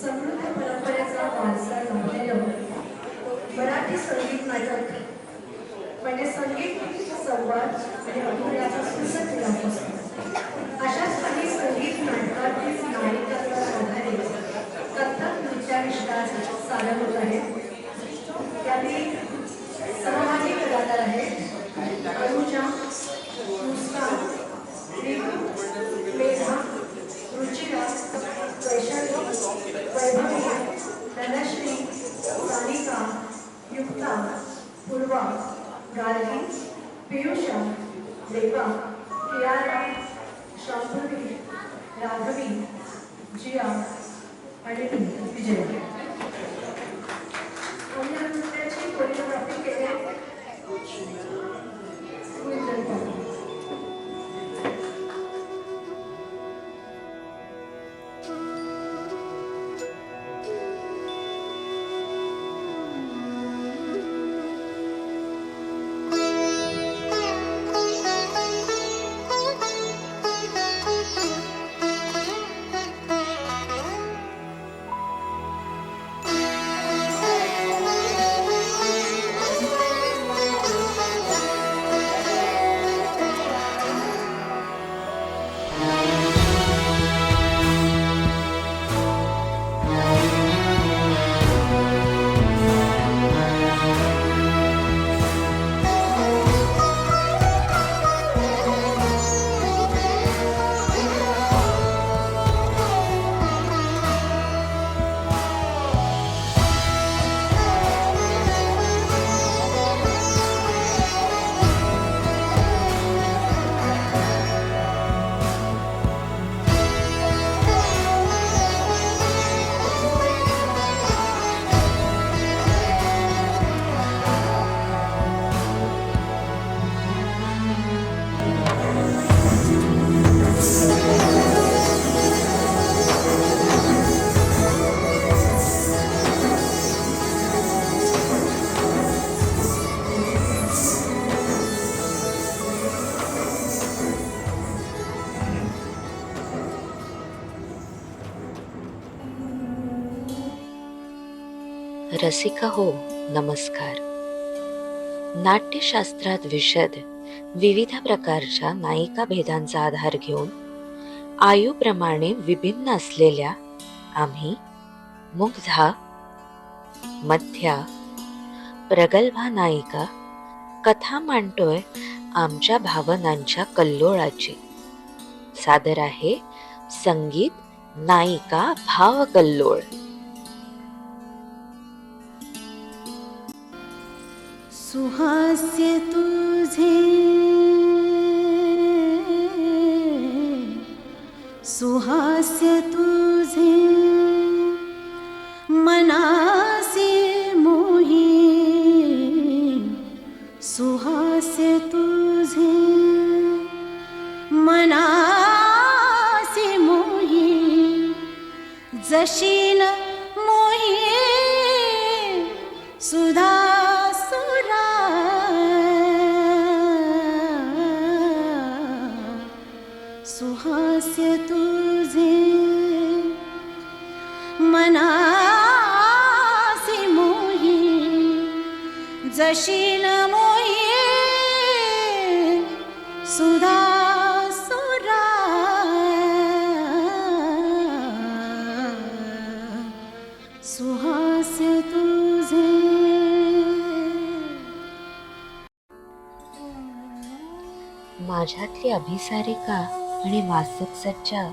समृद्ध परंपरेचा वारसा लाभलेलं मराठी संगीत नाटक म्हणजे संगीत संवाद आणि अभिनयाचा सुसज्ज ग्राम असतो. अशाच काही संगीत नाटकातील नायिकांवर आधारित कथ्थक नृत्याविष्कार सादर होत आहे. यातील सहभागी कलाकार आहेत अनुजा, मुस्कान, मेघा, रुचिरा, वैशाली, वैभवी, धनश्री, सानिका, युक्ता, पूर्वा, गार्गी, पियुषा, देवा, कियारा, शांभवी, राघवी, जिया आणि विजय. आम्ही या नृत्याची कोरिओग्राफी केली. रसिका हो, नमस्कार. नाट्यशास्त्रात विशद विविध प्रकारच्या नायिका भेदांचा आधार घेऊन आयुप्रमाणे विभिन्न असलेल्या आम्ही मुग्धा, मध्या, प्रगल्भा नायिका कथा मांडतोय आमच्या भावनांच्या कल्लोळाची. सादर आहे संगीत नायिका भावकल्लोळ. सुहास्य तुझे, सुहास्य तुझे मनासे मोही, सुहास्य तुझे मनासे मोही, जशीन मोही सुधा सुहास्य तुझे मनासी मोही, जशीन मोही सुधा सुरा, सुहास्य तुझे. माझ्यातली अभिसारिका आणि वासक सज्जा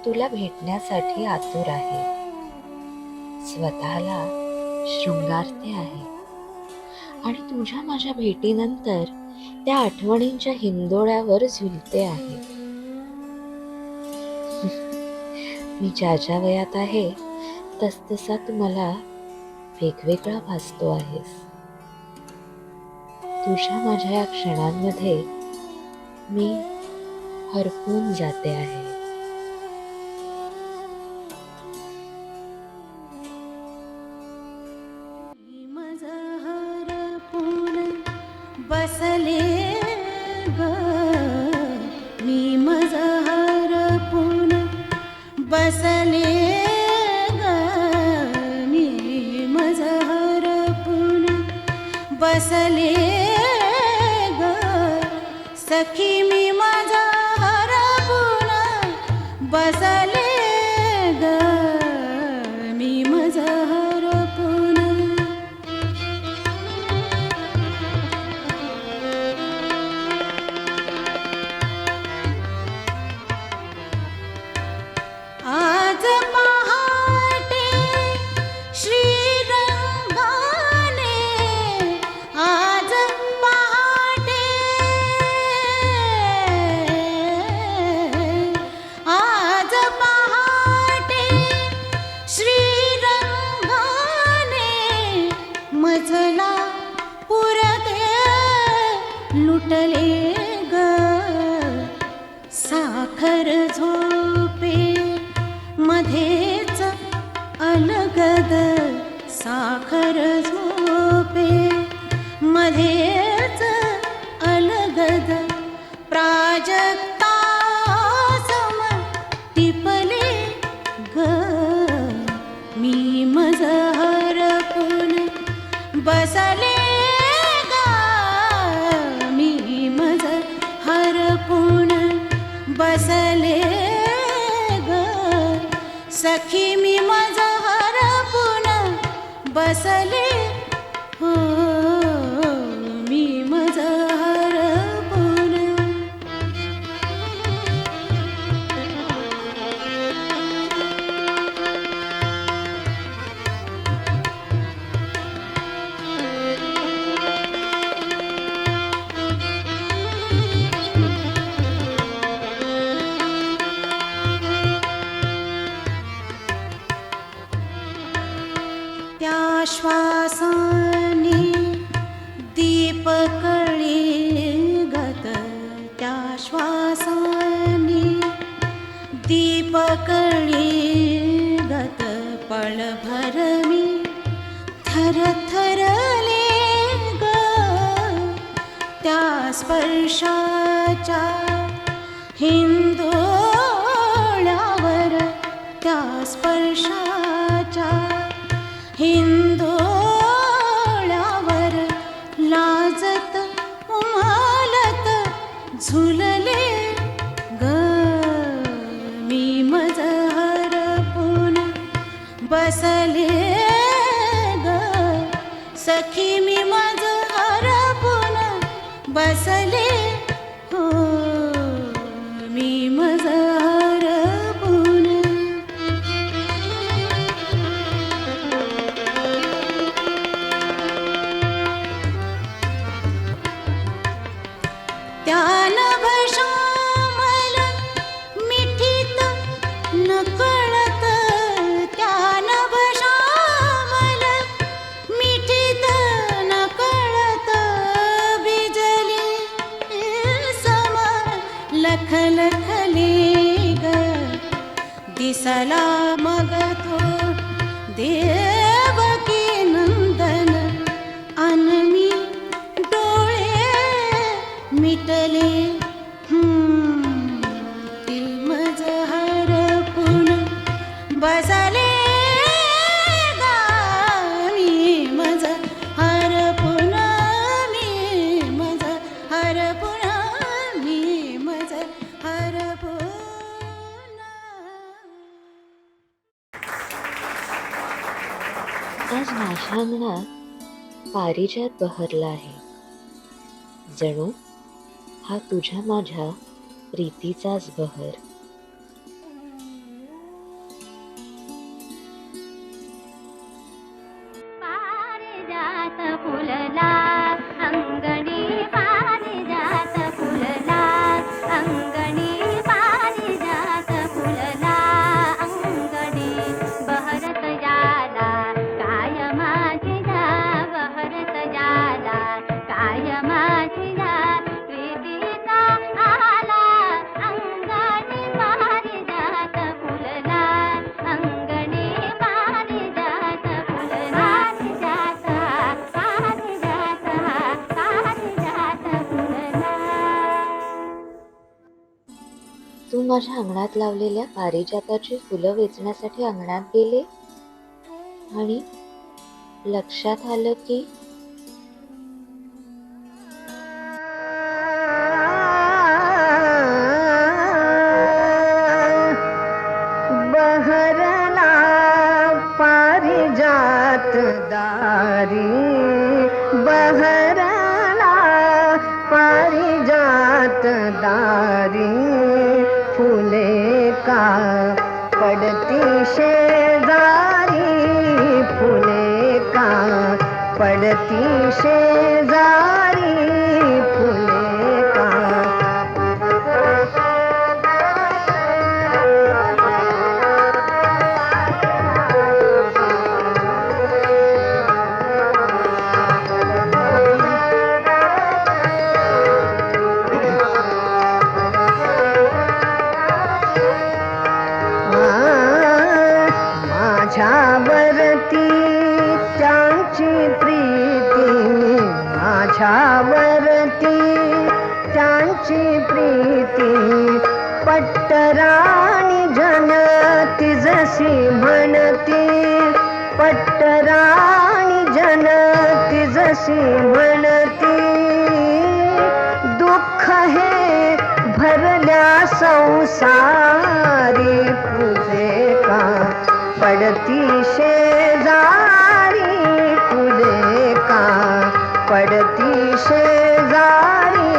तुला भेटण्यासाठी आतुर आहे. स्वतःला शृंगारते आहे आणि तुझ्या माझ्या भेटीनंतर त्या आठवणींच्या हिंदोळ्यावर झुलते आहे. मी ज्या ज्या वयात आहे तसतसा तू मला वेगवेगळा भासतो आहेस. तुझ्या माझ्या या क्षणांमध्ये मी हरपून जाते आहे. बसले ग मी मज हरपून बसले ग. बसले ग सखी मी माझा हरपून बसले ग मी माझा हरपून आज पहाटे श्रीरंगाने आज पहाटे आज पहाटे श्रीरंगाने मजला पुरते लुटले ग साखर झोपे मध्येच अलगद साखर झोपे मध्येच अलगद प्राजक्ता सम टिपले ग मी मज हरपून बसले ग मी मज हरपून बसले ग सखी मी मज हरपून बसले हो मी मज हरपून त्या श्वासाने दीप कळी गत त्या श्वासाने दीप कळी गत पळभर मी थरथरले ग त्या स्पर्शाच्या हिंदोळ्यावर त्या स्पर्शाच्या हिंदोळ्यावर लाजत उमालत झुलले ग मी मज हरपून बसले ग सखी मी मज हरपून बसले हो मी मज हरपून त्यान भशामल मिठीत नकळत त्यान भशामल मिठीत नकळत बिजली सम लखलखले ग दिसला मग तो देवकी नंदन अनमी डोळे मिटले ती मज हरपून बसले ग मी मज हरपून मी मज हरपून मी मज हरपून आज माझ्या अंगणात पारिजात बहरला आहे. जणू हा तुझ्या माझ्या प्रीतीचाच बहर. पारिजात फुलला अंगणी पारिजात फुलला अंगणी पारिजात फुलला अंगणी बहरत जाला काय माझी जा बहरत जाला काय माझी जा प्रीतीचा आला अंगणी पारिजात फुलला अंगणी पारिजात फुलला पारिजात पारिजात पारिजात फुलला. तू माझ्या अंगणात लावलेल्या पारिजाताची फुलं वेचण्यासाठी अंगणात गेले आणि लक्षात आलं की दारी बहरला पारिजात दारी फुले का पडती शेजारी फुले का पडती शेजारी फुले का माझ्यावरती त्यांची प्रीती माझ्यावरती त्यांची प्रीती पट्टराणी जनती जशी म्हणती पट्टराणी जनती जशी म्हणती दुःख हे भरल्या संसारी तुझे का पडती शेजारी फुले का पडती शेजारी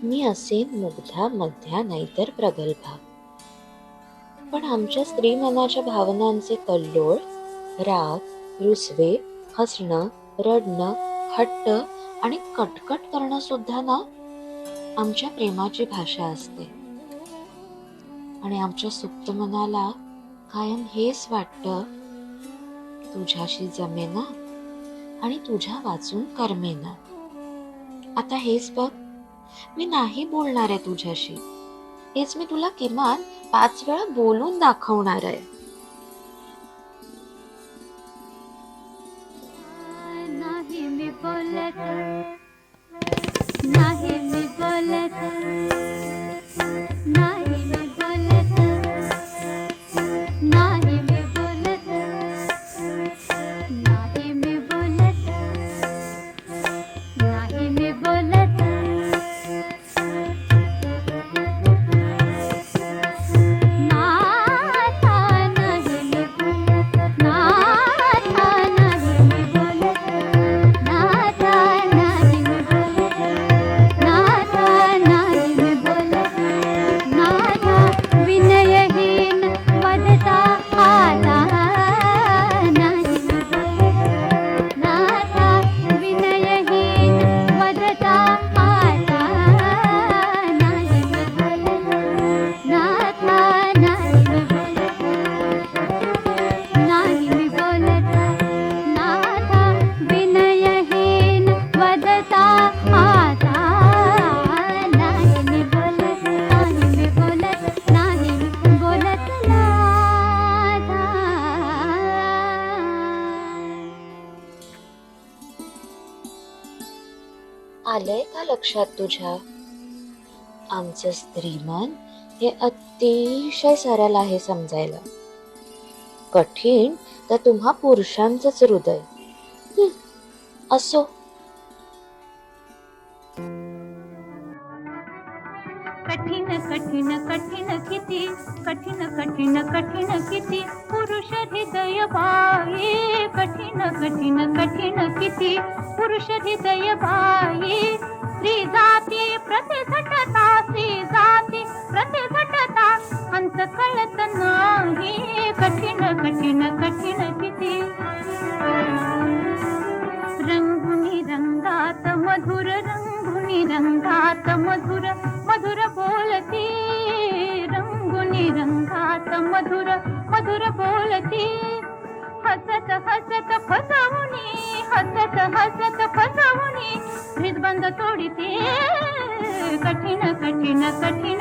मी असेन मुग्धा मध्या नाहीतर प्रगल्भा, पण आमच्या स्त्री मनाच्या भावनांचे कल्लोळ, राग, रुसवे, हसणं, रडणं, हट्ट आणि कटकट करणं सुद्धा ना आमच्या प्रेमाची भाषा असते. आणि आमच्या सुप्त मनाला कायम हेच वाटतं, तुझ्याशी जमेना आणि तुझ्या वाचून करमेना. आता हेच बघ, मी नाही बोलणार आहे तुझ्याशी, हेच मी तुला किमान 5 वेळा बोलून दाखवणार आहे. नाही मी बोलत, नाही मी बोलत, नाही मी बोलत, नाही मी बोलत, नाही मी बोलत, नाही मी बोलत. आलंय का लक्षात तुझ्या, आमचं स्त्रीमन हे अतिशय सरळ आहे समजायला. कठीण तर तुम्हा पुरुषांचंच हृदय. असो. कठीण कठीण कठीण किती, कठीण कठीण कठीण किती पुरुष हृदय बाई. कठीण कठीण कठीण किती पुरुष हृदय बाई. स्त्री जाती प्रतिझटता, स्त्री जाती प्रतिझटता अंत कळत नाही. कठीण कठीण कठीण किती रंगुनी रंगात मधुर, रंगुनी रंगात मधुर मधुर बोलती. रंगुनी रंगात मधुर मधुर बोलती. हसत हसत फसवुनी, हसत हसत फसवुनी हृदबंध तोडिते. कठीण कठीण कठीण